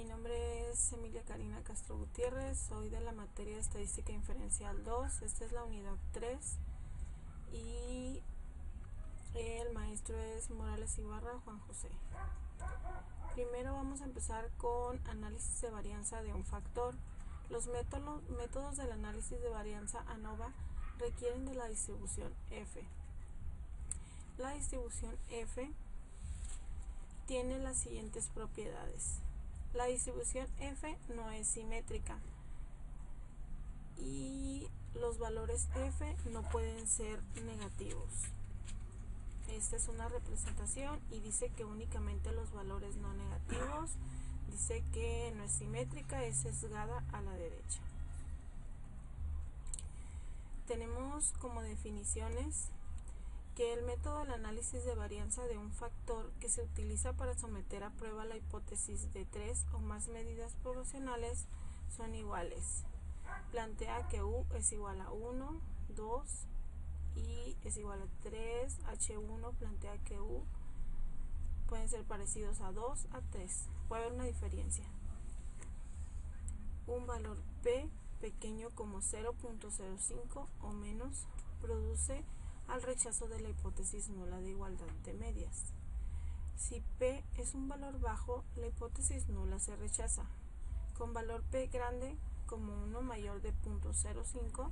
nombre es Emilia Karina Castro Gutiérrez, soy de la materia de Estadística Inferencial 2, esta es la unidad 3 y el maestro es Morales Ibarra Juan José. Primero vamos a empezar con análisis de varianza de un factor. Los métodos del análisis de varianza ANOVA requieren de la distribución F. La distribución F tiene las siguientes propiedades. La distribución F no es simétrica y los valores F no pueden ser negativos. Esta es una representación y dice que únicamente los valores no negativos. Dice que no es simétrica, es sesgada a la derecha. Tenemos como definiciones que el método del análisis de varianza de un factor que se utiliza para someter a prueba la hipótesis de 3 o más medidas poblacionales son iguales. Plantea que U es igual a 1, 2, I es igual a 3, H1 plantea que U pueden ser parecidos a 2, a 3. Puede haber una diferencia. Un valor P pequeño como 0.05 o menos produce al rechazo de la hipótesis nula de igualdad de medias. Si P es un valor bajo, la hipótesis nula se rechaza. Con valor P grande como 1 mayor de 0.05,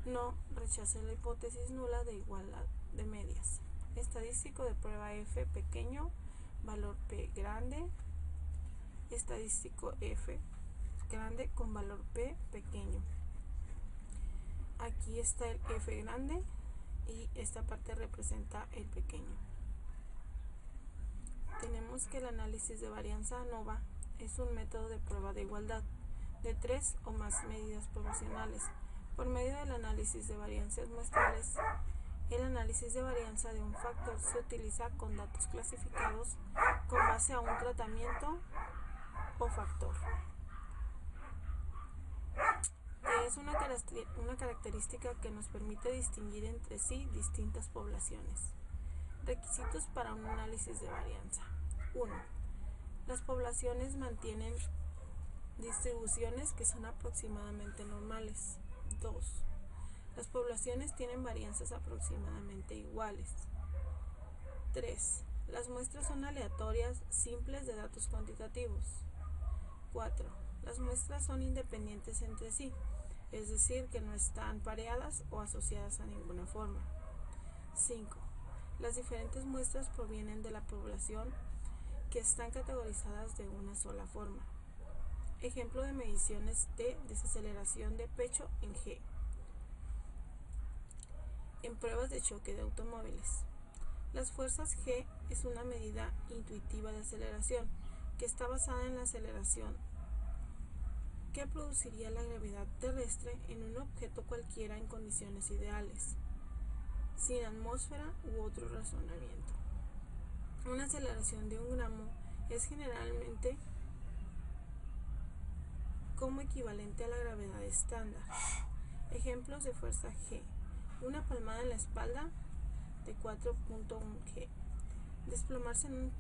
no rechaza la hipótesis nula de igualdad de medias. Estadístico de prueba F pequeño, valor P grande, estadístico F grande con valor P pequeño. Aquí está el F grande y esta parte representa el pequeño. Tenemos que el análisis de varianza ANOVA es un método de prueba de igualdad de 3 o más medidas poblacionales. Por medio del análisis de varianzas muestrales, el análisis de varianza de un factor se utiliza con datos clasificados con base a un tratamiento o factor. Es una característica que nos permite distinguir entre sí distintas poblaciones. Requisitos para un análisis de varianza. 1. Las poblaciones mantienen distribuciones que son aproximadamente normales. 2. Las poblaciones tienen varianzas aproximadamente iguales. 3. Las muestras son aleatorias, simples de datos cuantitativos. 4. Las muestras son independientes entre sí, es decir, que no están pareadas o asociadas a ninguna forma. 5. Las diferentes muestras provienen de la población que están categorizadas de una sola forma. Ejemplo de mediciones de desaceleración de pecho en G. En pruebas de choque de automóviles. Las fuerzas G es una medida intuitiva de aceleración que está basada en la aceleración que produciría la gravedad terrestre en un objeto cualquiera en condiciones ideales, sin atmósfera u otro razonamiento. Una aceleración de 1 gramo es generalmente como equivalente a la gravedad estándar. Ejemplos de fuerza G. Una palmada en la espalda de 4.1 G. Desplomarse en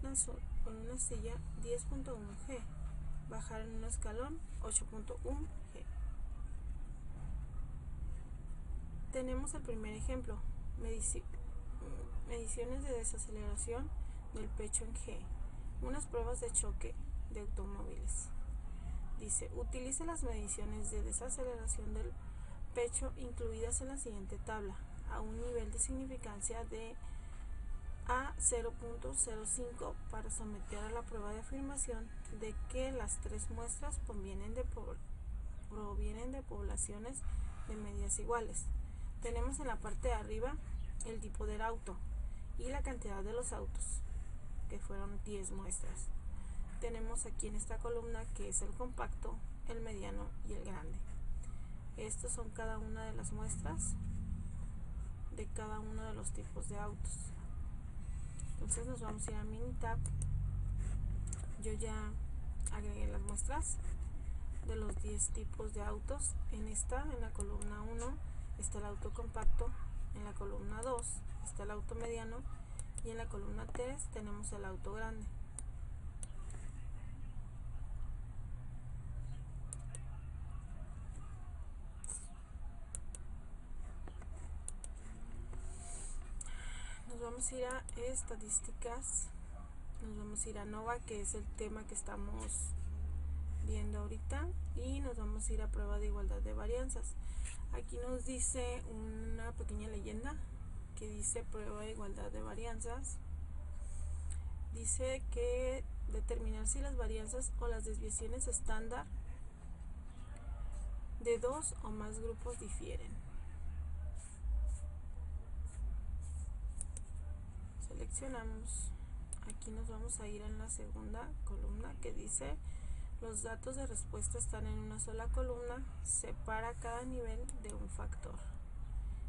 una silla 10.1 G. Bajar en un escalón 8.1 G. Tenemos el primer ejemplo. Mediciones de desaceleración del pecho en G. Unas pruebas de choque de automóviles. Dice, utilice las mediciones de desaceleración del pecho incluidas en la siguiente tabla, a un nivel de significancia de a 0.05 para someter a la prueba de afirmación de que las tres muestras provienen de poblaciones de medidas iguales. Tenemos en la parte de arriba el tipo del auto y la cantidad de los autos, que fueron 10 muestras. Tenemos aquí en esta columna que es el compacto, el mediano y el grande. Estos son cada una de las muestras de cada uno de los tipos de autos. Entonces nos vamos a ir a Minitab. Yo ya agregué las muestras de los 10 tipos de autos. En la columna 1 está el auto compacto, en la columna 2 está el auto mediano y en la columna 3 tenemos el auto grande. vamos a ir a estadísticas, nos vamos a ir a ANOVA, que es el tema que estamos viendo ahorita, y nos vamos a ir a prueba de igualdad de varianzas. Aquí nos dice una pequeña leyenda que dice prueba de igualdad de varianzas. Dice que determinar si las varianzas o las desviaciones estándar de dos o más grupos difieren. Seleccionamos. Aquí nos vamos a ir en la segunda columna que dice los datos de respuesta están en una sola columna, separa cada nivel de un factor.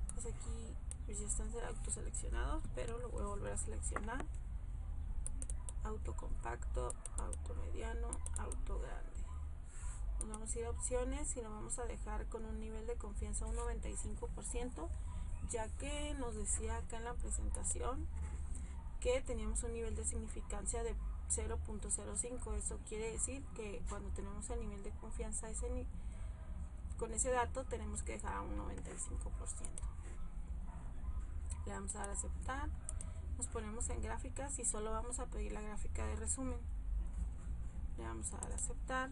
Entonces aquí pues ya están autoseleccionados, pero lo voy a volver a seleccionar. Auto compacto, auto mediano, auto grande. Nos vamos a ir a opciones y lo vamos a dejar con un nivel de confianza un 95%, ya que nos decía acá en la presentación que teníamos un nivel de significancia de 0.05. Eso quiere decir que cuando tenemos el nivel de confianza con ese dato tenemos que dejar a un 95%. Le vamos a dar a aceptar, nos ponemos en gráficas y solo vamos a pedir la gráfica de resumen. Le vamos a dar a aceptar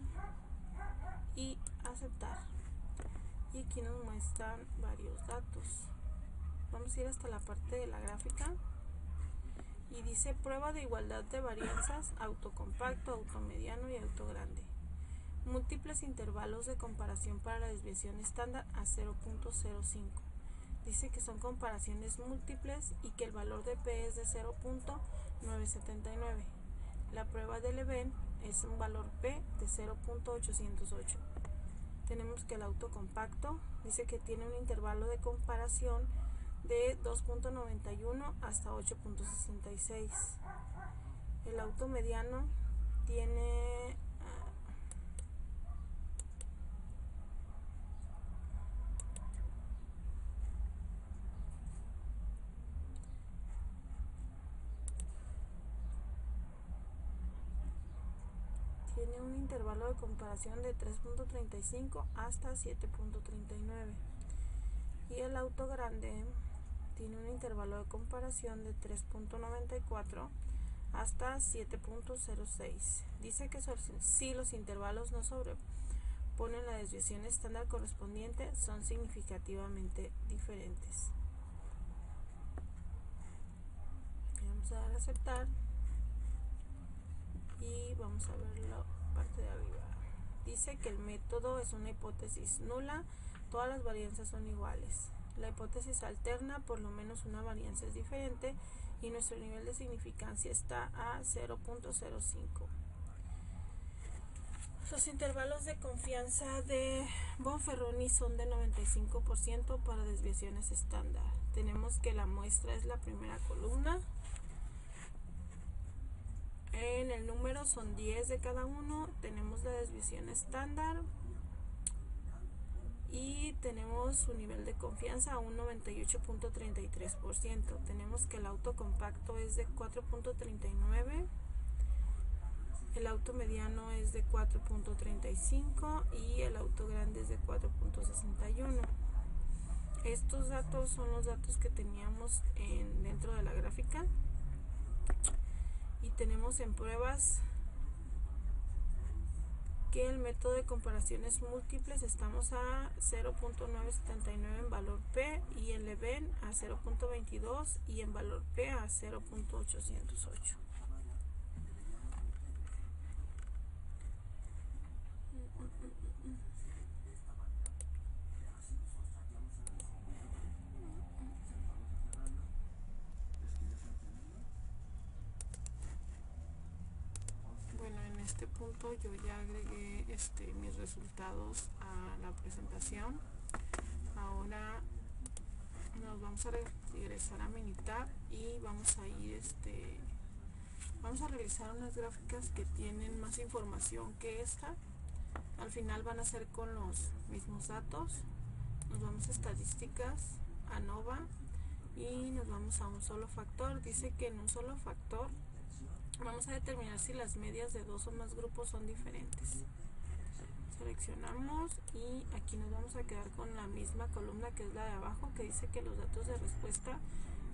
y aceptar, y aquí nos muestran varios datos. Vamos a ir hasta la parte de la gráfica y dice prueba de igualdad de varianzas, auto compacto, auto mediano y auto grande. Múltiples intervalos de comparación para la desviación estándar a 0.05. Dice que son comparaciones múltiples y que el valor de P es de 0.979. La prueba del event es un valor P de 0.808. Tenemos que el auto compacto dice que tiene un intervalo de comparación de 2.91 hasta 8.66. El auto mediano tiene un intervalo de comparación de 3.35 hasta 7.39. Y el auto grande tiene un intervalo de comparación de 3.94 hasta 7.06. Dice que si los intervalos no sobreponen la desviación estándar correspondiente, son significativamente diferentes. Vamos a dar a aceptar y vamos a ver la parte de arriba. Dice que el método es una hipótesis nula, todas las varianzas son iguales. La hipótesis alterna, por lo menos una varianza es diferente y nuestro nivel de significancia está a 0.05. Los intervalos de confianza de Bonferroni son de 95% para desviaciones estándar. Tenemos que la muestra es la primera columna. En el número son 10 de cada uno. Tenemos la desviación estándar y tenemos su nivel de confianza a un 98.33%. Tenemos que el auto compacto es de 4.39, el auto mediano es de 4.35 y el auto grande es de 4.61. Estos datos son los datos que teníamos dentro de la gráfica, y tenemos en pruebas que el método de comparaciones múltiples estamos a 0.979 en valor P, y en Leven a 0.22 y en valor P a 0.808. Este punto yo ya agregué mis resultados a la presentación. Ahora nos vamos a regresar a Minitab y vamos a ir vamos a realizar unas gráficas que tienen más información que esta. Al final van a ser con los mismos datos. Nos vamos a estadísticas, ANOVA, y nos vamos a un solo factor. Dice que en un solo factor vamos a determinar si las medias de dos o más grupos son diferentes. Seleccionamos y aquí nos vamos a quedar con la misma columna que es la de abajo, que dice que los datos de respuesta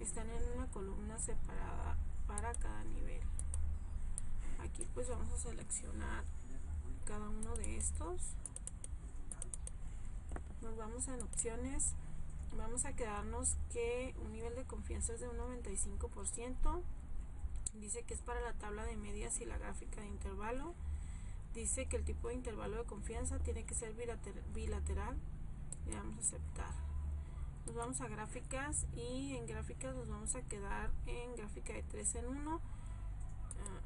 están en una columna separada para cada nivel. Aquí pues vamos a seleccionar cada uno de estos. Nos vamos en opciones. Vamos a quedarnos que un nivel de confianza es de un 95%. Dice que es para la tabla de medias y la gráfica de intervalo. Dice que el tipo de intervalo de confianza tiene que ser bilateral. Le damos a aceptar. Nos vamos a gráficas y en gráficas nos vamos a quedar en gráfica de 3 en 1.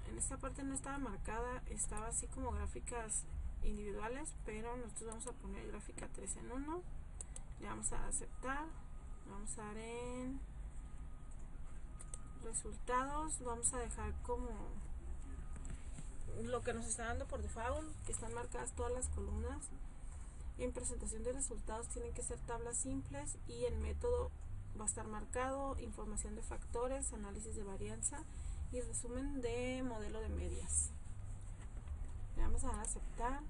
En esta parte no estaba marcada, estaba así como gráficas individuales, pero nosotros vamos a poner gráfica 3 en 1. Le vamos a aceptar. Vamos a dar en resultados. Vamos a dejar como lo que nos está dando por default, que están marcadas todas las columnas. En presentación de resultados tienen que ser tablas simples y el método va a estar marcado: información de factores, análisis de varianza y resumen de modelo de medias. Le vamos a dar a aceptar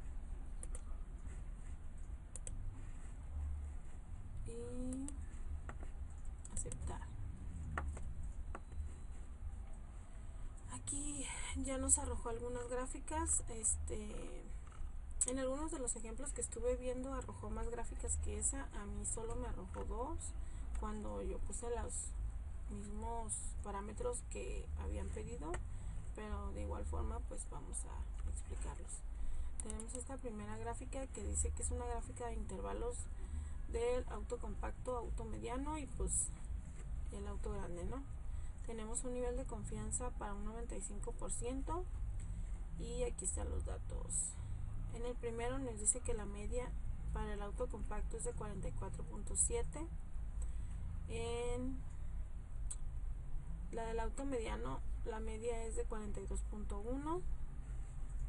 y aceptar. Aquí ya nos arrojó algunas gráficas. En algunos de los ejemplos que estuve viendo arrojó más gráficas que esa. A mí solo me arrojó 2 cuando yo puse los mismos parámetros que habían pedido, pero de igual forma pues vamos a explicarlos. Tenemos esta primera gráfica que dice que es una gráfica de intervalos del auto compacto, auto mediano y pues el auto grande, ¿no? Tenemos un nivel de confianza para un 95% y aquí están los datos. En el primero nos dice que la media para el auto compacto es de 44.7. En la del auto mediano la media es de 42.1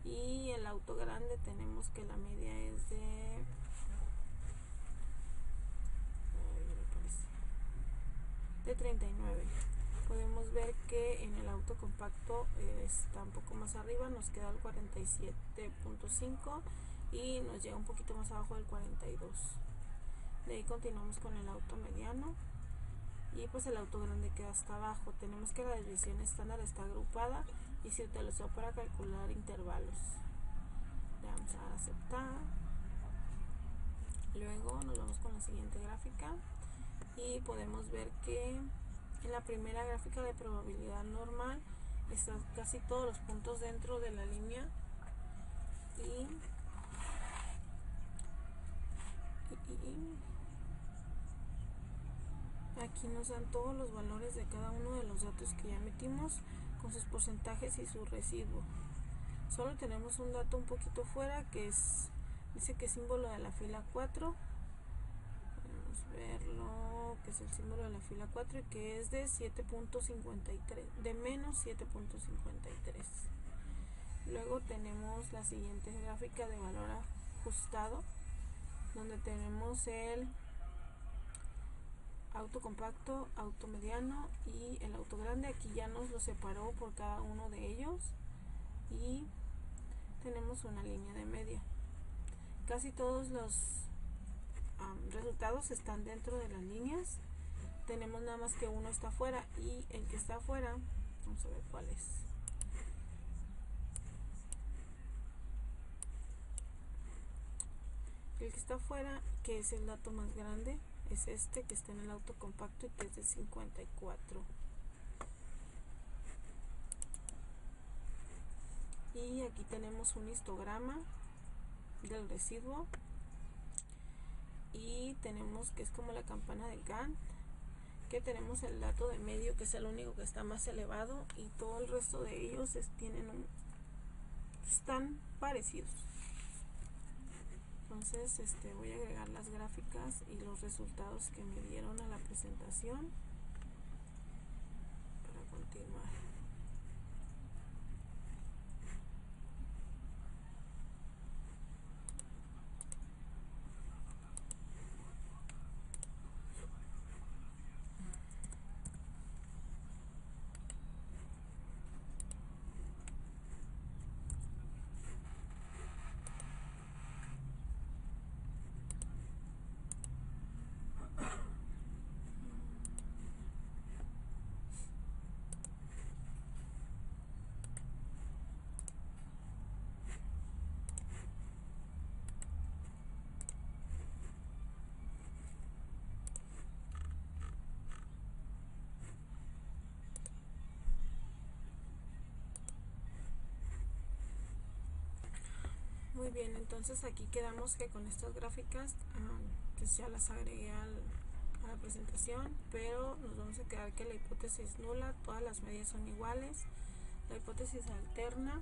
y el auto grande tenemos que la media es de 39. Podemos ver que en el auto compacto está un poco más arriba, nos queda el 47.5 y nos llega un poquito más abajo del 42. De ahí continuamos con el auto mediano y pues el auto grande queda hasta abajo. Tenemos que la desviación estándar está agrupada y se utilizó para calcular intervalos. Le vamos a aceptar. Luego nos vamos con la siguiente gráfica y podemos ver que en la primera gráfica de probabilidad normal están casi todos los puntos dentro de la línea y aquí nos dan todos los valores de cada uno de los datos que ya metimos con sus porcentajes y su residuo. Solo tenemos un dato un poquito fuera que dice que es símbolo de la fila 4. Podemos verlo, que es el símbolo de la fila 4 y que es de 7.53, de menos 7.53. Luego tenemos la siguiente gráfica de valor ajustado, donde tenemos el auto compacto, auto mediano y el auto grande. Aquí ya nos lo separó por cada uno de ellos y tenemos una línea de media. Casi todos los resultados están dentro de las líneas. Tenemos nada más que uno está afuera y el que está afuera, vamos a ver cuál es. El que está afuera, que es el dato más grande, es este que está en el auto compacto y que es de 54. Y aquí tenemos un histograma del residuo y tenemos que es como la campana de Gantt, que tenemos el dato de medio que es el único que está más elevado y todo el resto de ellos están parecidos. Entonces voy a agregar las gráficas y los resultados que me dieron a la presentación para continuar. Muy bien, entonces aquí quedamos que con estas gráficas pues ya las agregué a la presentación, pero nos vamos a quedar que la hipótesis nula, todas las medias son iguales. La hipótesis alterna,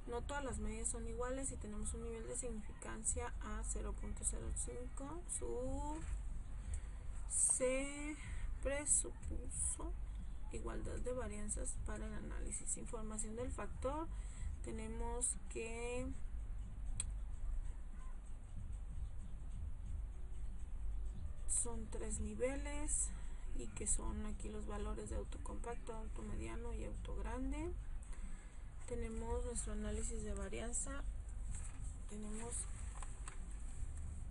no todas las medias son iguales y tenemos un nivel de significancia a 0.05. Se presupuso igualdad de varianzas para el análisis. Información del factor, tenemos que son 3 niveles y que son aquí los valores de autocompacto, automediano y autogrande. Tenemos nuestro análisis de varianza, tenemos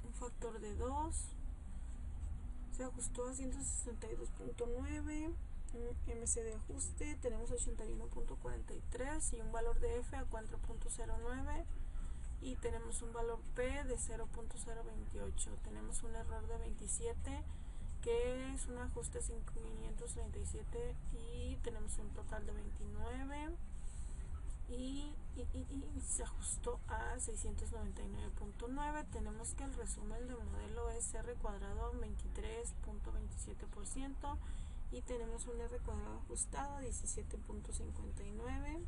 un factor de 2, se ajustó a 162.9, MC de ajuste, tenemos 81.43 y un valor de F a 4.09 y tenemos un valor P de 0.028. Tenemos un error de 27 que es un ajuste 537 y tenemos un total de 29 y se ajustó a 699.9. Tenemos que el resumen del modelo es R cuadrado 23.27% y tenemos un R cuadrado ajustado 17.59.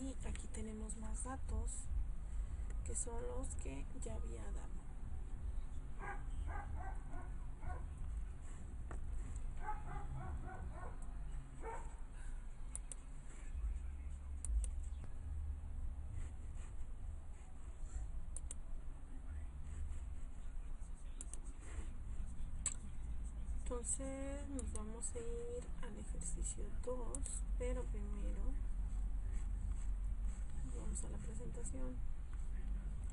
Y aquí tenemos más datos que son los que ya había dado. Entonces nos vamos a ir al ejercicio 2, pero primero vamos a la presentación.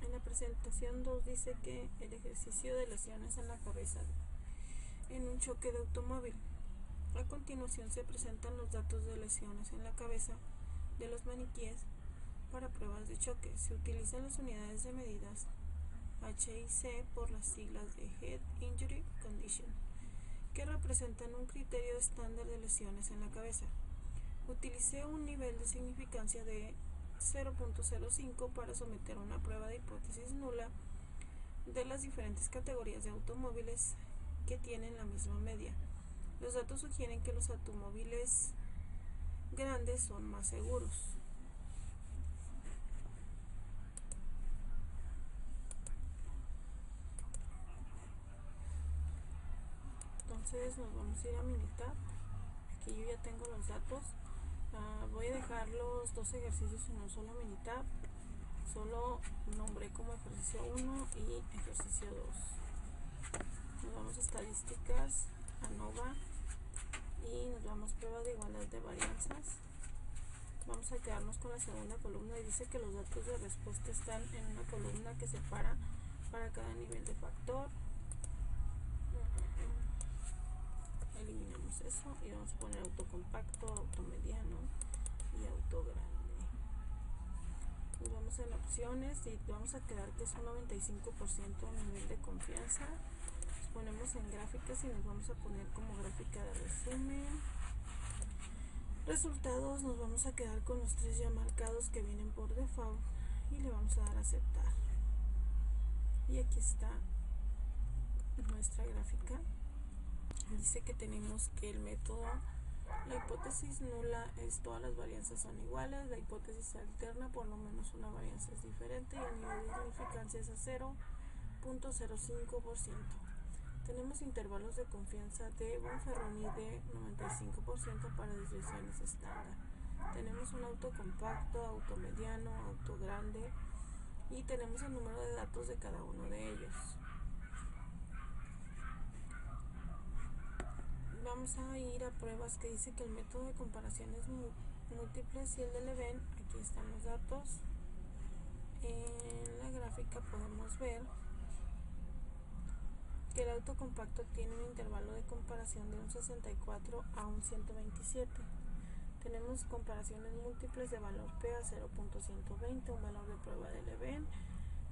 En la presentación 2 dice que el ejercicio de lesiones en la cabeza en un choque de automóvil. A continuación se presentan los datos de lesiones en la cabeza de los maniquíes para pruebas de choque. Se utilizan las unidades de medidas H y C por las siglas de Head Injury Condition, que representan un criterio estándar de lesiones en la cabeza. Utilicé un nivel de significancia de 0.05 para someter una prueba de hipótesis nula de las diferentes categorías de automóviles que tienen la misma media. Los datos sugieren que los automóviles grandes son más seguros. Entonces nos vamos a ir a Minitab. Aquí yo ya tengo los datos. Voy a dejar los dos ejercicios en un solo Minitab. Solo nombré como ejercicio 1 y ejercicio 2. Nos vamos a estadísticas, ANOVA y nos vamos a prueba de igualdad de varianzas. Vamos a quedarnos con la segunda columna y dice que los datos de respuesta están en una columna que separa para cada nivel de factor. Eliminamos eso y vamos a poner autocompacto, automediano y autogrande. Nos vamos a las opciones y vamos a quedar que es un 95% nivel de confianza. Nos ponemos en gráficas y nos vamos a poner como gráfica de resumen. Resultados, nos vamos a quedar con los 3 ya marcados que vienen por default y le vamos a dar a aceptar. Y aquí está nuestra gráfica. Dice que tenemos que el método, la hipótesis nula es todas las varianzas son iguales, la hipótesis alterna por lo menos una varianza es diferente y el nivel de significancia es a 0.05%. Tenemos intervalos de confianza de Bonferroni de 95% para desviaciones estándar. Tenemos un autocompacto, automediano, autogrande y tenemos el número de datos de cada uno de ellos. Vamos a ir a pruebas que dice que el método de comparaciones múltiples y el de Leven. Aquí están los datos. En la gráfica podemos ver que el autocompacto tiene un intervalo de comparación de un 64 a un 127. Tenemos comparaciones múltiples de valor P a 0.120, un valor de prueba de Leven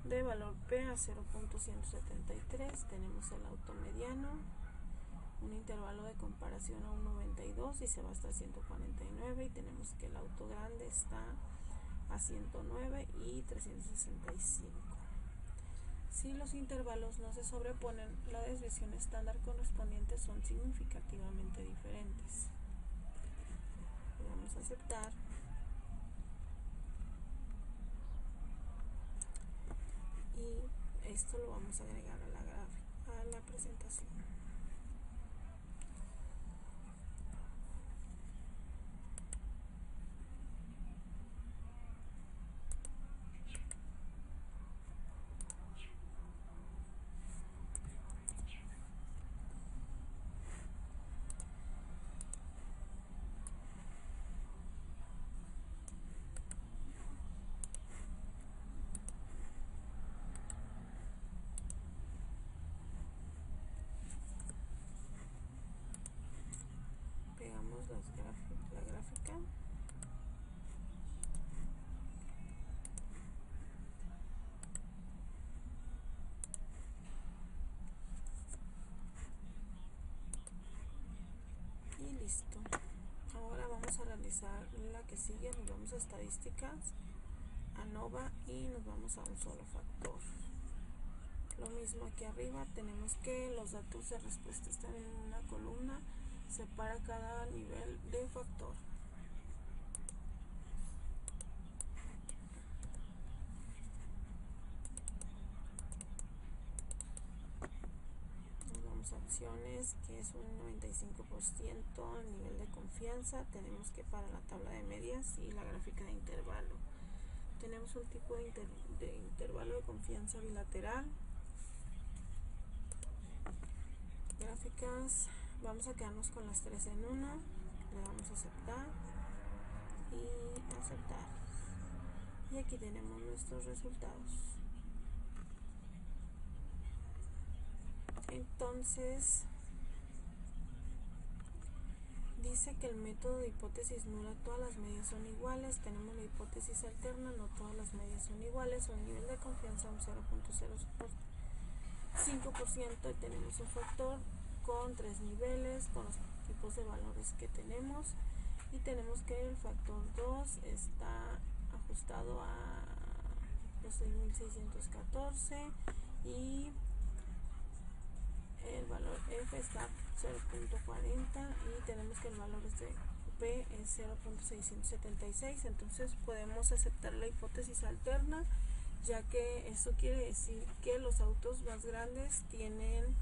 de valor P a 0.173. Tenemos el automediano, un intervalo de comparación a un 92 y se va hasta 149, y tenemos que el auto grande está a 109 y 365. Si los intervalos no se sobreponen, la desviación estándar correspondiente son significativamente diferentes. Vamos a aceptar. Y esto lo vamos a agregar a la presentación. Pegamos la gráfica. Y listo. Ahora vamos a realizar la que sigue. Nos vamos a estadísticas, ANOVA, y nos vamos a un solo factor. Lo mismo aquí arriba, tenemos que los datos de respuesta están en una columna, separa cada nivel de factor. Nos vamos a opciones, que es un 95% el nivel de confianza. Tenemos que para la tabla de medias y la gráfica de intervalo. Tenemos un tipo de intervalo de confianza bilateral. Gráficas, vamos a quedarnos con las tres en una, le damos a aceptar y aceptar, y aquí tenemos nuestros resultados. Entonces dice que el método de hipótesis nula, todas las medias son iguales. Tenemos la hipótesis alterna, no todas las medias son iguales, un nivel de confianza un 0.05%, y tenemos un factor con 3 niveles con los tipos de valores que tenemos, y tenemos que el factor 2 está ajustado a los 6.614 y el valor F está 0.40 y tenemos que el valor de P es 0.676. Entonces podemos aceptar la hipótesis alterna, ya que esto quiere decir que los autos más grandes tienen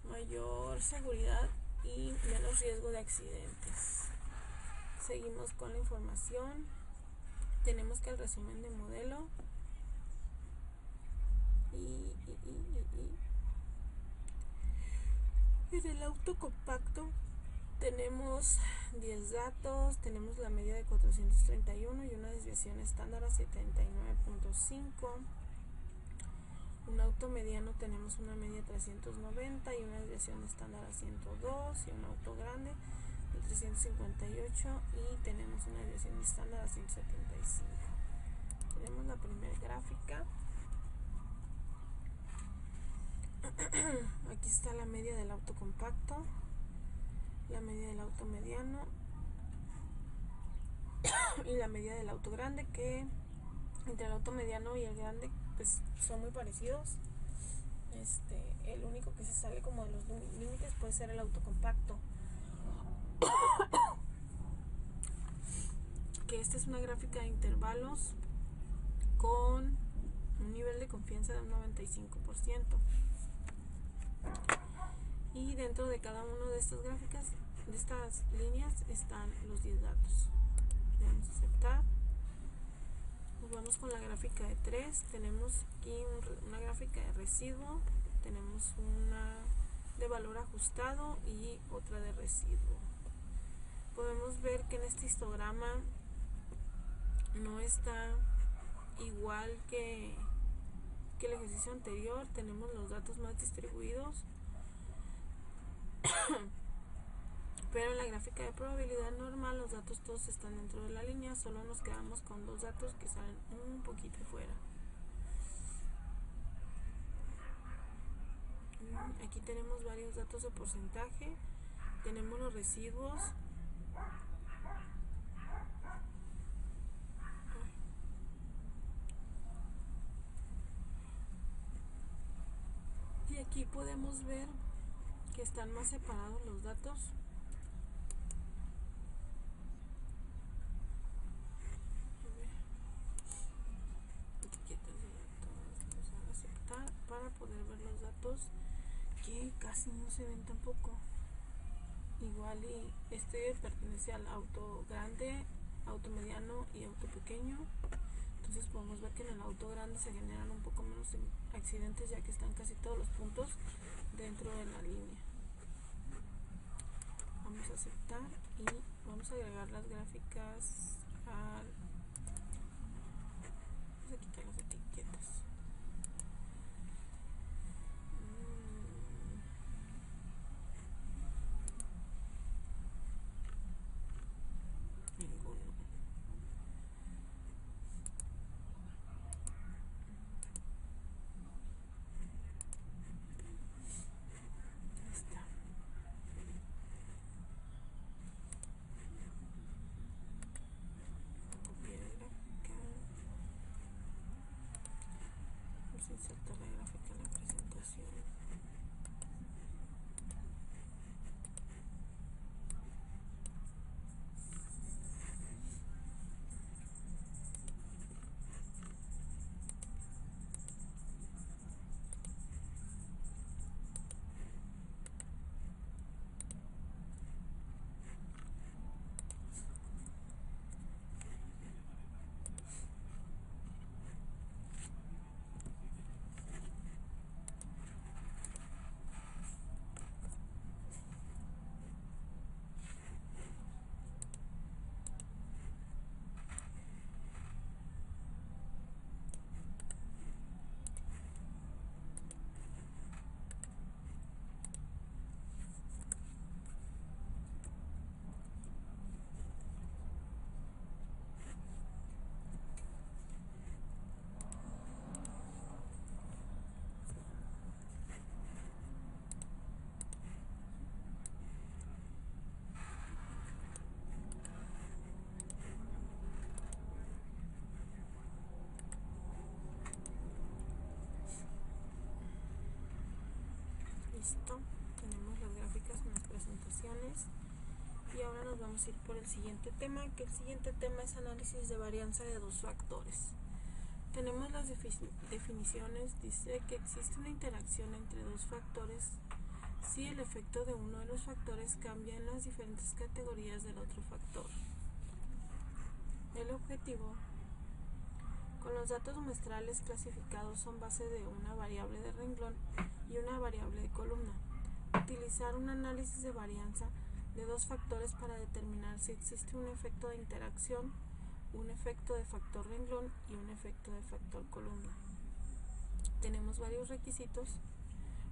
mayor seguridad y menos riesgo de accidentes. Seguimos con la información. Tenemos que el resumen de modelo y en el auto compacto tenemos 10 datos, tenemos la media de 431 y una desviación estándar a 79.5. Un auto mediano tenemos una media de 390 y una desviación estándar a 102, y un auto grande de 358 y tenemos una desviación estándar a 175. Tenemos la primera gráfica. Aquí está la media del auto compacto, la media del auto mediano y la media del auto grande, que entre el auto mediano y el grande pues son muy parecidos. El único que se sale como de los límites puede ser el auto compacto, que esta es una gráfica de intervalos con un nivel de confianza de un 95%. Y dentro de cada una de estas gráficas, de estas líneas, están los 10 datos. Le damos a aceptar. Nos vamos con la gráfica de 3. Tenemos aquí una gráfica de residuo, tenemos una de valor ajustado y otra de residuo. Podemos ver que en este histograma no está igual que el ejercicio anterior. Tenemos los datos más distribuidos, pero en la gráfica de probabilidad normal los datos todos están dentro de la línea, solo nos quedamos con dos datos que salen un poquito fuera. Aquí tenemos varios datos de porcentaje, tenemos los residuos, y aquí podemos ver que están más separados los datos. Etiquetas de datos, vamos a aceptar para poder ver los datos que casi no se ven tampoco. Igual y este pertenece al auto grande, auto mediano y auto pequeño. Entonces podemos ver que en el auto grande se generan un poco menos accidentes, ya que están casi todos los puntos dentro de la línea. Vamos a aceptar y vamos a agregar las gráficas al... Vamos a quitar las etiquetas. Ninguno. Ahí está. Copiar la gráfica. Vamos a insertar la gráfica en la presentación. Listo, tenemos las gráficas en las presentaciones y ahora nos vamos a ir por el siguiente tema, que el siguiente tema es análisis de varianza de dos factores. Tenemos las definiciones. Dice que existe una interacción entre dos factores si el efecto de uno de los factores cambia en las diferentes categorías del otro factor. El objetivo: con los datos muestrales clasificados son base de una variable de renglón y una variable de columna, utilizar un análisis de varianza de dos factores para determinar si existe un efecto de interacción, un efecto de factor renglón y un efecto de factor columna. Tenemos varios requisitos.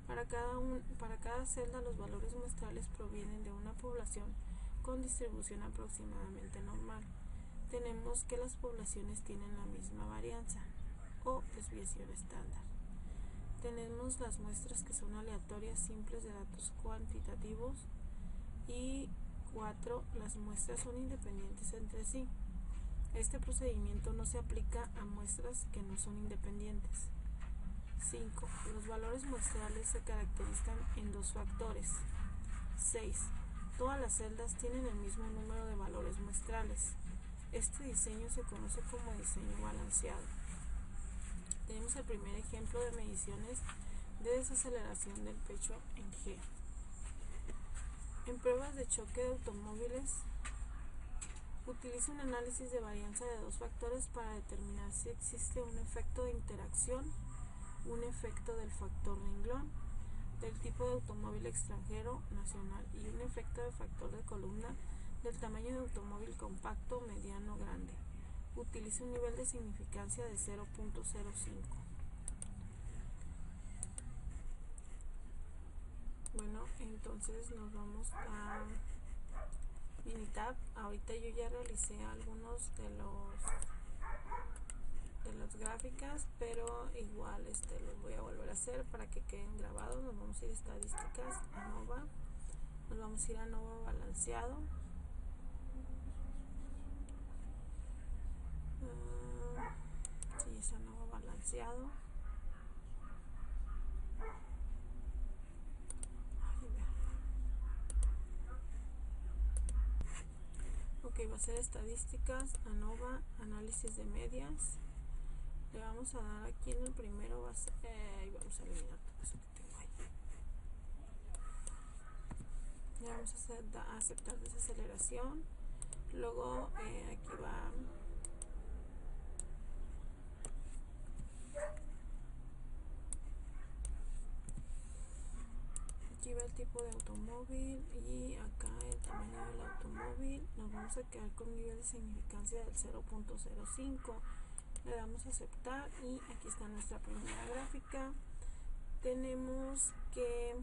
Para cada celda los valores muestrales provienen de una población con distribución aproximadamente normal. Tenemos que las poblaciones tienen la misma varianza o desviación estándar. Tenemos las muestras que son aleatorias simples de datos cuantitativos. Y 4. Las muestras son independientes entre sí. Este procedimiento no se aplica a muestras que no son independientes. 5. Los valores muestrales se caracterizan en dos factores. 6. Todas las celdas tienen el mismo número de valores muestrales. Este diseño se conoce como diseño balanceado. Tenemos el primer ejemplo de mediciones de desaceleración del pecho en G. En pruebas de choque de automóviles, utiliza un análisis de varianza de dos factores para determinar si existe un efecto de interacción, un efecto del factor renglón, del tipo de automóvil extranjero, nacional, y un efecto de factor de columna del tamaño de automóvil compacto, mediano, grande. Utiliza un nivel de significancia de 0.05. Bueno, entonces nos vamos a Minitab. Ahorita yo ya realicé algunos de los las gráficas, pero igual los voy a volver a hacer para que queden grabados. Nos vamos a ir a estadísticas, ANOVA, nos vamos a ir a ANOVA balanceado. Sí, es ANOVA balanceado. Ok, va a ser estadísticas, ANOVA, análisis de medias. Le vamos a dar aquí en el primero, va a ser, y vamos a eliminar todo eso que tengo ahí. Le vamos a aceptar desaceleración. Luego aquí va el tipo de automóvil y acá el tamaño del automóvil. Nos vamos a quedar con un nivel de significancia del 0.05. Le damos a aceptar y aquí está nuestra primera gráfica. Tenemos que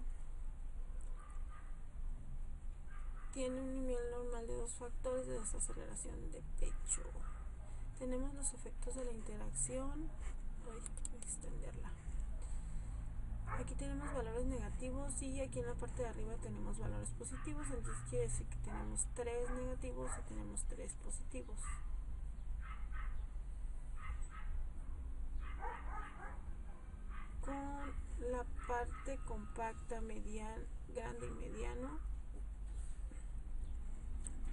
tiene un nivel normal de 2 factores de desaceleración de pecho. Tenemos los efectos de la interacción. Voy a extenderla. Aquí tenemos valores negativos y aquí en la parte de arriba tenemos valores positivos. Entonces quiere decir que tenemos 3 negativos y tenemos 3 positivos. Con la parte compacta, mediana, grande y mediano,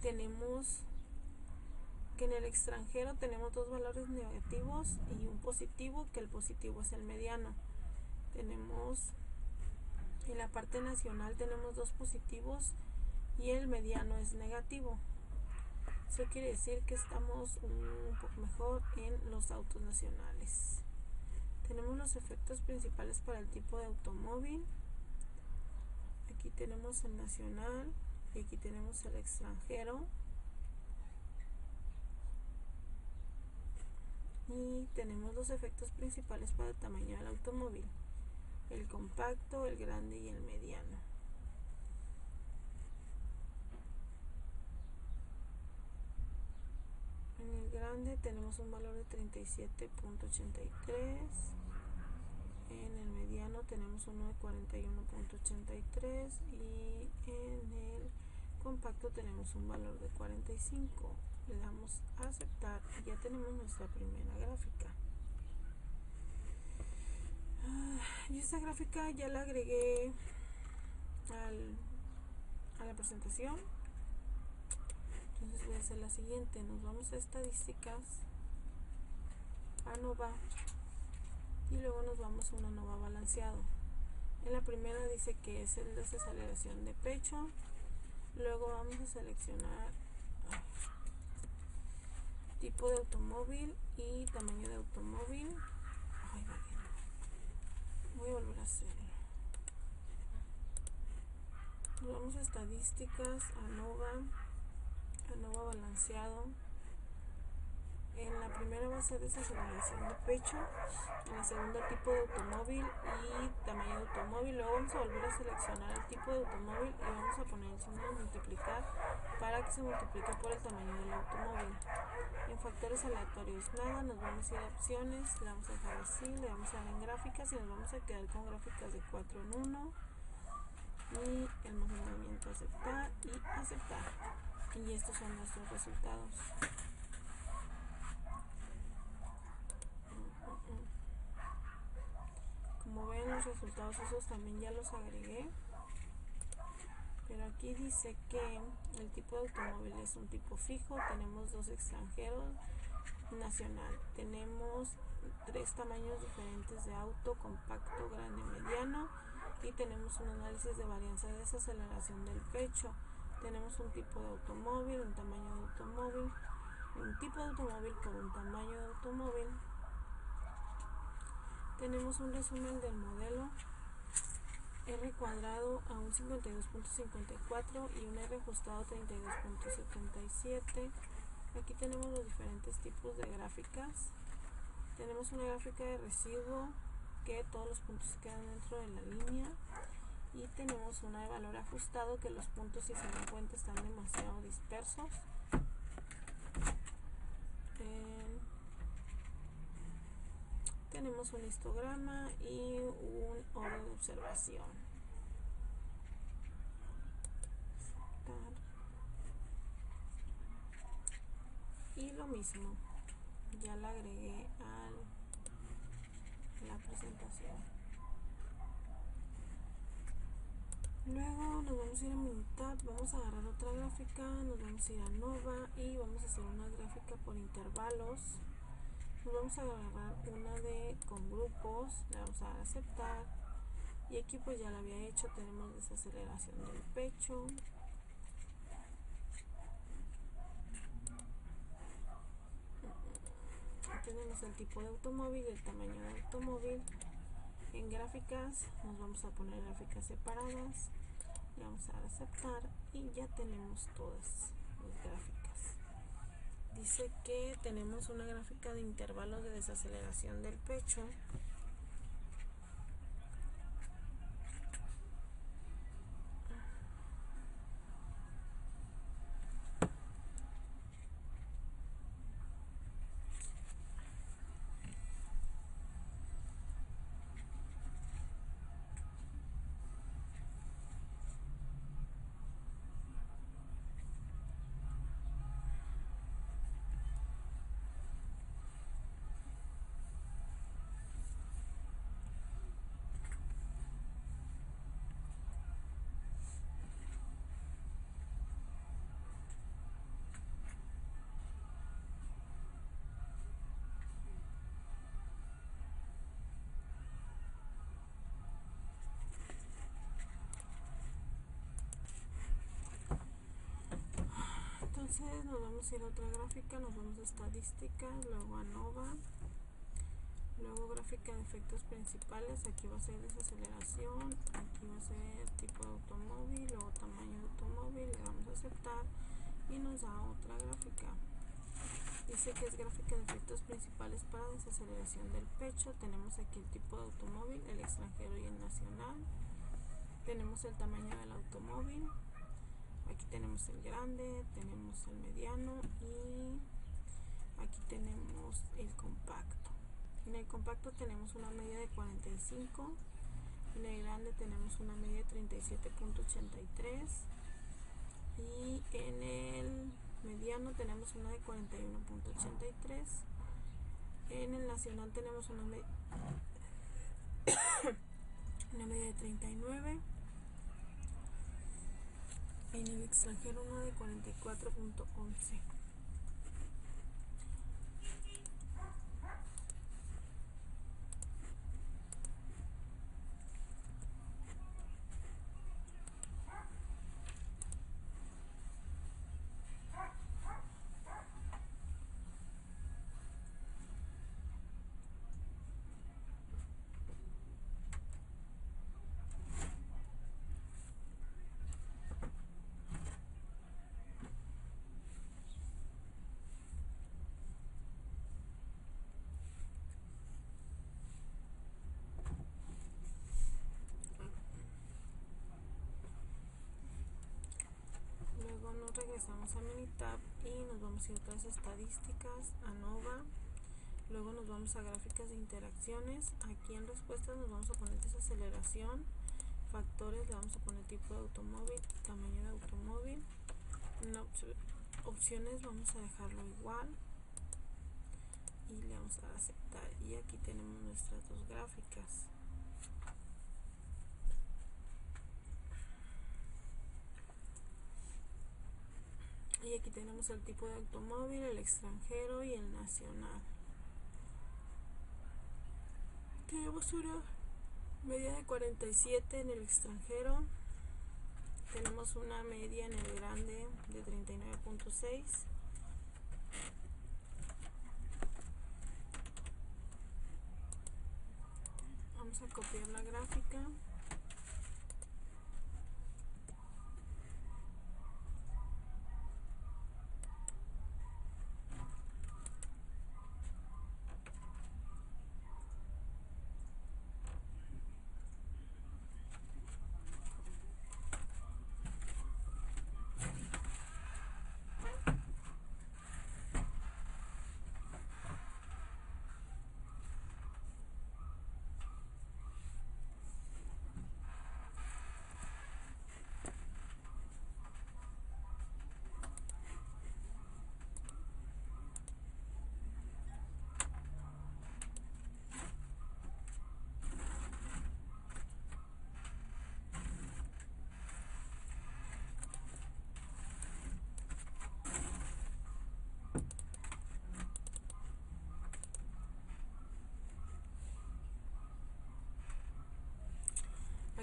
tenemos que en el extranjero tenemos 2 valores negativos y un positivo, que el positivo es el mediano. Tenemos en la parte nacional tenemos 2 positivos y el mediano es negativo. Eso quiere decir que estamos un poco mejor en los autos nacionales. Tenemos los efectos principales para el tipo de automóvil. Aquí tenemos el nacional y aquí tenemos el extranjero. Y tenemos los efectos principales para el tamaño del automóvil: el compacto, el grande y el mediano. En el grande tenemos un valor de 37.83. En el mediano tenemos uno de 41.83 y en el compacto tenemos un valor de 45. Le damos a aceptar y ya tenemos nuestra primera gráfica. Y esta gráfica ya la agregué a la presentación. Entonces voy a hacer la siguiente. Nos vamos a estadísticas, ANOVA, y luego nos vamos a un ANOVA balanceado. En la primera dice que es el desaceleración de pecho. Luego vamos a seleccionar tipo de automóvil y tamaño de automóvil. Voy a volver a hacerlo. Nos vamos a estadísticas, ANOVA balanceado. En la primera va a ser desaceleración de pecho, en la segunda tipo de automóvil y tamaño de automóvil. Luego vamos a volver a seleccionar el tipo de automóvil y vamos a poner el signo de multiplicar para que se multiplique por el tamaño del automóvil. En factores aleatorios nada, nos vamos a ir a opciones, le vamos a dejar así, le vamos a dar en gráficas y nos vamos a quedar con gráficas de 4 en 1 y el movimiento aceptar y aceptar. Y estos son nuestros resultados. Como ven, los resultados esos también ya los agregué, pero aquí dice que el tipo de automóvil es un tipo fijo, tenemos 2 extranjeros, nacional, tenemos 3 tamaños diferentes de auto: compacto, grande, mediano, y tenemos un análisis de varianza de desaceleración del pecho. Tenemos un tipo de automóvil, un tamaño de automóvil, un tipo de automóvil por un tamaño de automóvil. Tenemos un resumen del modelo R cuadrado a un 52.54 y un R ajustado 32.77. Aquí tenemos los diferentes tipos de gráficas. Tenemos una gráfica de residuo que todos los puntos quedan dentro de la línea, y tenemos una de valor ajustado que los puntos, si se dan cuenta, están demasiado dispersos. tenemos un histograma y un orden de observación. Y lo mismo, ya la agregué a la presentación. Luego nos vamos a ir a Minitab, vamos a agarrar otra gráfica, nos vamos a ir a Nova y vamos a hacer una gráfica por intervalos. Nos vamos a agarrar una con grupos, le vamos a dar a aceptar. Y aquí pues ya la había hecho, tenemos desaceleración del pecho. Tenemos el tipo de automóvil, el tamaño del automóvil. En gráficas nos vamos a poner gráficas separadas, le vamos a dar a aceptar y ya tenemos todas las gráficas. Dice que tenemos una gráfica de intervalos de desaceleración del pecho. Entonces nos vamos a ir a otra gráfica, nos vamos a estadísticas, luego a Nova, luego gráfica de efectos principales, aquí va a ser desaceleración, aquí va a ser tipo de automóvil, luego tamaño de automóvil, le damos a aceptar y nos da otra gráfica. Dice que es gráfica de efectos principales para desaceleración del pecho. Tenemos aquí el tipo de automóvil, el extranjero y el nacional. Tenemos el tamaño del automóvil. Aquí tenemos el grande, tenemos el mediano y aquí tenemos el compacto. En el compacto tenemos una media de 45, en el grande tenemos una media de 37.83 y en el mediano tenemos una de 41.83. En el nacional tenemos una media de 39. En el extranjero una de 44.11. Luego nos regresamos a Minitab y nos vamos a ir a otras estadísticas, a Nova. Luego nos vamos a gráficas de interacciones. Aquí en respuestas nos vamos a poner desaceleración, factores, le vamos a poner tipo de automóvil, tamaño de automóvil. En opciones vamos a dejarlo igual y le vamos a dar a aceptar. Y aquí tenemos nuestras dos gráficas. Y aquí tenemos el tipo de automóvil, el extranjero y el nacional. Tenemos una media de 47 en el extranjero. Tenemos una media en el grande de 39.6. Vamos a copiar la gráfica.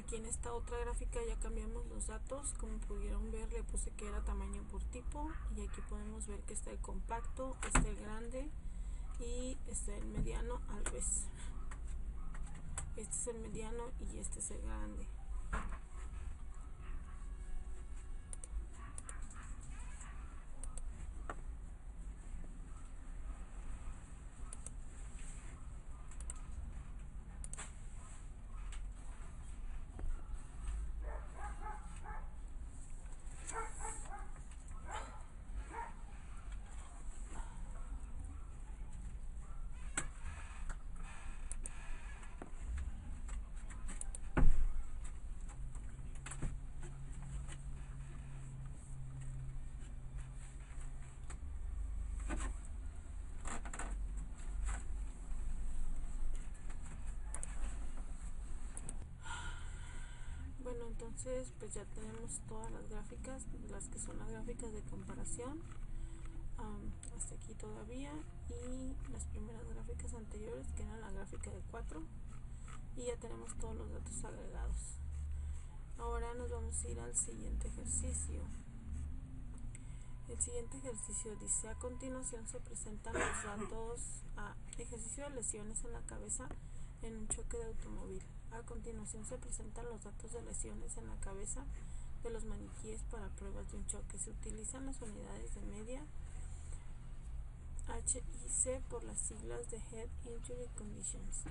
Aquí en esta otra gráfica ya cambiamos los datos. Como pudieron ver, le puse que era tamaño por tipo, y aquí podemos ver que está el compacto, está el grande y está el mediano al revés. Este es el mediano y este es el grande. Bueno, entonces pues ya tenemos todas las gráficas, las que son las gráficas de comparación, hasta aquí todavía, y las primeras gráficas anteriores que eran la gráfica de 4, y ya tenemos todos los datos agregados. Ahora nos vamos a ir al siguiente ejercicio. El siguiente ejercicio dice: a continuación se presentan los datos ejercicio de lesiones en la cabeza en un choque de automóvil. A continuación se presentan los datos de lesiones en la cabeza de los maniquíes para pruebas de un choque. Se utilizan las unidades de media H y C por las siglas de Head Injury Conditions,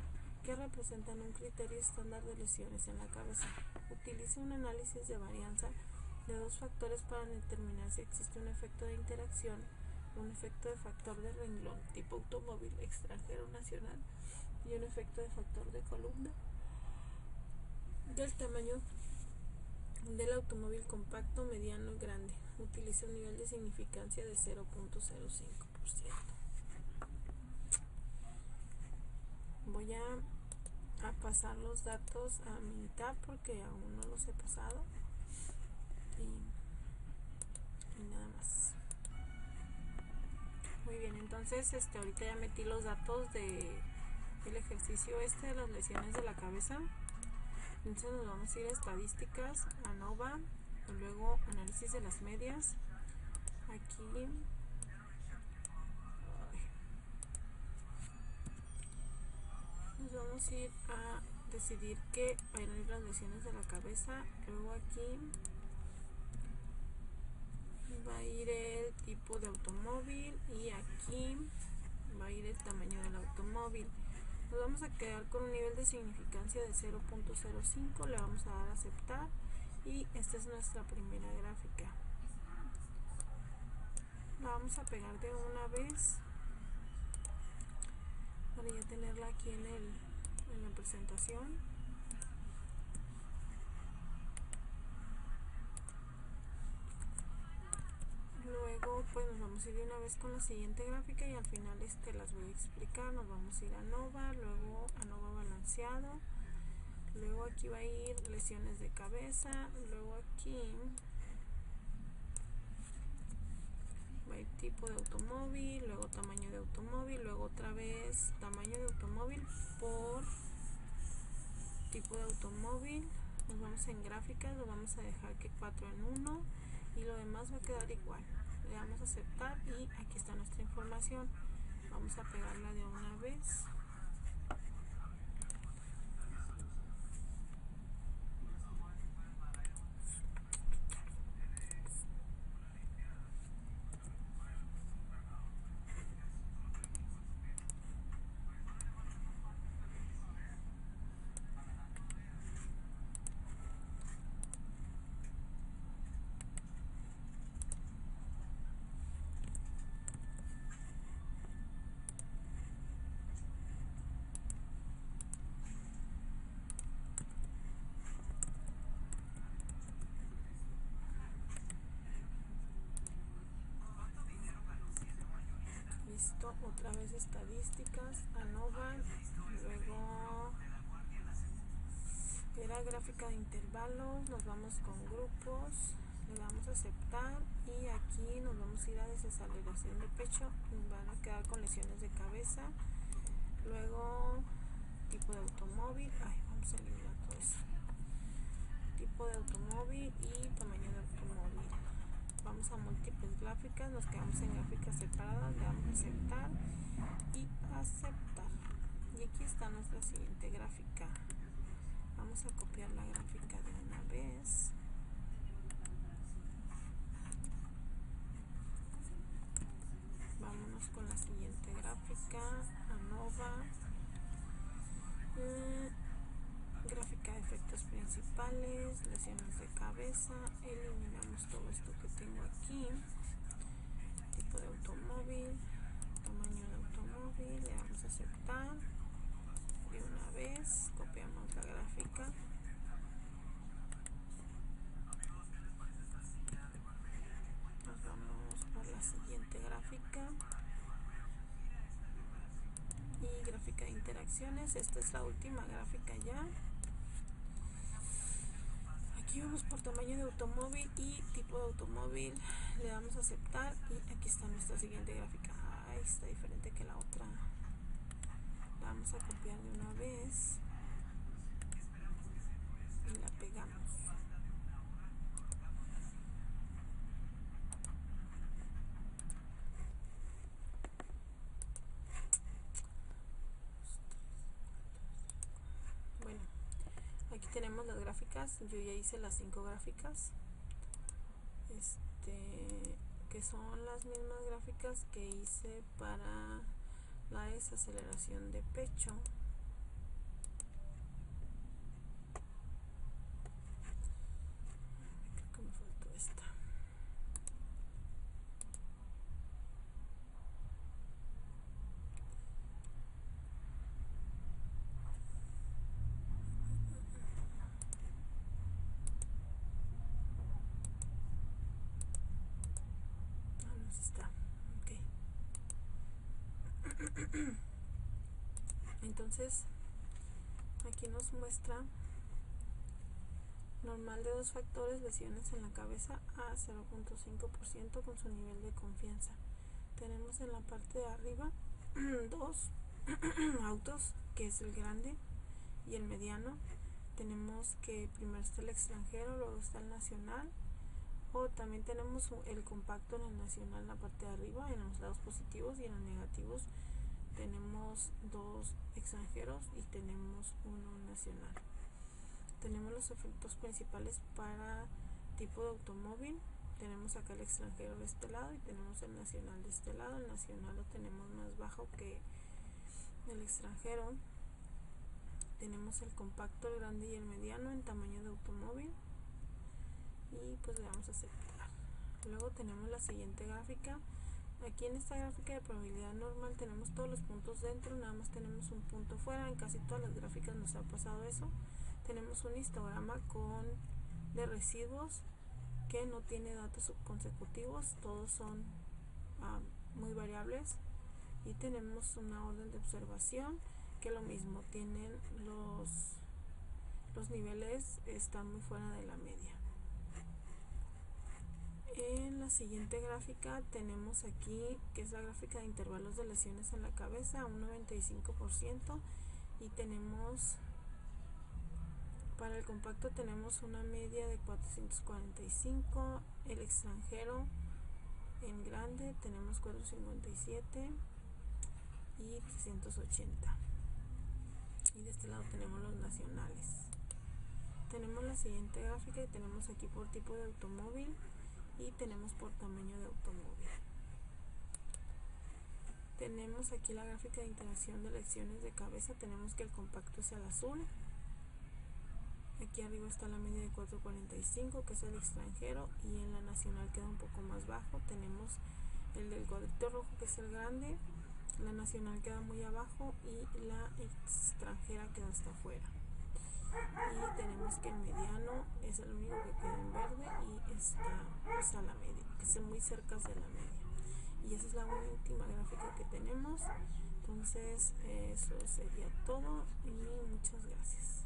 que representan un criterio estándar de lesiones en la cabeza. Utiliza un análisis de varianza de dos factores para determinar si existe un efecto de interacción, un efecto de factor de renglón tipo automóvil extranjero nacional y un efecto de factor de columna del tamaño del automóvil compacto, mediano y grande. Utiliza un nivel de significancia de 0.05%. Voy a pasar los datos a mi tab porque aún no los he pasado, y nada más. Muy bien, entonces ahorita ya metí los datos del ejercicio de las lesiones de la cabeza. Entonces nos vamos a ir a estadísticas, ANOVA, y luego análisis de las medias. Aquí nos vamos a ir a decidir que van a ir las lesiones de la cabeza. Luego aquí va a ir el tipo de automóvil y aquí va a ir el tamaño del automóvil. Nos vamos a quedar con un nivel de significancia de 0.05, le vamos a dar a aceptar, y esta es nuestra primera gráfica. La vamos a pegar de una vez para ya tenerla aquí en la presentación. Luego pues nos vamos a ir de una vez con la siguiente gráfica, y al final las voy a explicar. Nos vamos a ir a ANOVA, luego ANOVA balanceado, luego aquí va a ir lesiones de cabeza, luego aquí va a ir tipo de automóvil, luego tamaño de automóvil, luego otra vez tamaño de automóvil por tipo de automóvil. Nos vamos en gráficas, lo vamos a dejar que 4 en 1 y lo demás va a quedar igual. Le damos a aceptar y aquí está nuestra información. Vamos a pegarla de una vez. Listo, otra vez estadísticas, ANOVA, luego era gráfica de intervalos, nos vamos con grupos, le damos a aceptar y aquí nos vamos a ir a desaceleración de pecho, van a quedar con lesiones de cabeza, luego tipo de automóvil, vamos a eliminar todo eso. tipo de automóvil y tamaño de automóvil. Vamos a múltiples gráficas, nos quedamos en gráficas separadas, le damos a aceptar y aceptar. Y aquí está nuestra siguiente gráfica. Vamos a copiar la gráfica de una vez. Vámonos con la siguiente gráfica, ANOVA. Gráfica de efectos principales, lesiones de cabeza. Eliminamos todo esto que tengo aquí. Tipo de automóvil, tamaño de automóvil, le damos a aceptar. De una vez, copiamos la gráfica. Nos vamos por la siguiente gráfica. Y gráfica de interacciones, esta es la última gráfica ya. Aquí vamos por tamaño de automóvil y tipo de automóvil, le damos a aceptar y aquí está nuestra siguiente gráfica. Está diferente que la otra. La vamos a copiar de una vez y la pegamos. Bueno, aquí tenemos las gráficas. Yo ya hice las 5 gráficas, que son las mismas gráficas que hice para la desaceleración de pecho. Creo que me faltó esta. Entonces aquí nos muestra normal de 2 factores, lesiones en la cabeza a 0.5% con su nivel de confianza. Tenemos en la parte de arriba 2 autos, que es el grande y el mediano. Tenemos que primero está el extranjero, luego está el nacional, o también tenemos el compacto en el nacional en la parte de arriba, en los lados positivos, y en los negativos tenemos 2 extranjeros y tenemos 1 nacional. Tenemos los efectos principales para tipo de automóvil. Tenemos acá el extranjero de este lado y tenemos el nacional de este lado. El nacional lo tenemos más bajo que el extranjero. Tenemos el compacto, el grande y el mediano en tamaño de automóvil. Y pues le vamos a aceptar. Luego tenemos la siguiente gráfica. Aquí en esta gráfica de probabilidad normal tenemos todos los puntos dentro, nada más tenemos un punto fuera. En casi todas las gráficas nos ha pasado eso. Tenemos un histograma de residuos que no tiene datos subconsecutivos, todos son muy variables. Y tenemos una orden de observación que lo mismo, tienen los niveles están muy fuera de la media. En la siguiente gráfica tenemos aquí, que es la gráfica de intervalos de lesiones en la cabeza, un 95%, y tenemos, para el compacto tenemos una media de 445, el extranjero en grande tenemos 457 y 380, y de este lado tenemos los nacionales. Tenemos la siguiente gráfica y tenemos aquí por tipo de automóvil y tenemos por tamaño de automóvil. Tenemos aquí la gráfica de interacción de lesiones de cabeza. Tenemos que el compacto es el azul. Aquí arriba está la media de 445, que es el extranjero, y en la nacional queda un poco más bajo. Tenemos el del cuadrito rojo, que es el grande, la nacional queda muy abajo y la extranjera queda hasta afuera. Y tenemos que el mediano es el único que queda en verde y está pues a la media, que está muy cerca de la media. Y esa es la última gráfica que tenemos. Entonces eso sería todo y muchas gracias.